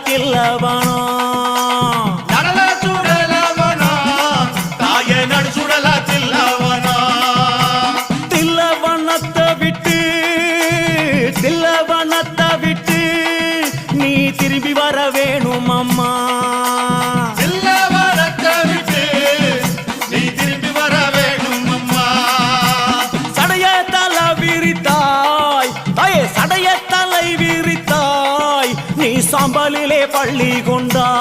தில்லவனோ நடல சுடலவனா தாய நடு சுடல தில்லவனா தில்லவனத்தை விட்டு நீ திரும்பி வர வேணும் அம்மா தில்லவனத்தை விட்டு நீ திரும்பி வர வேணும் அம்மா சடைய தலை விரித்தாய் நீ சாம்பலிலே பள்ளி கொண்டாய்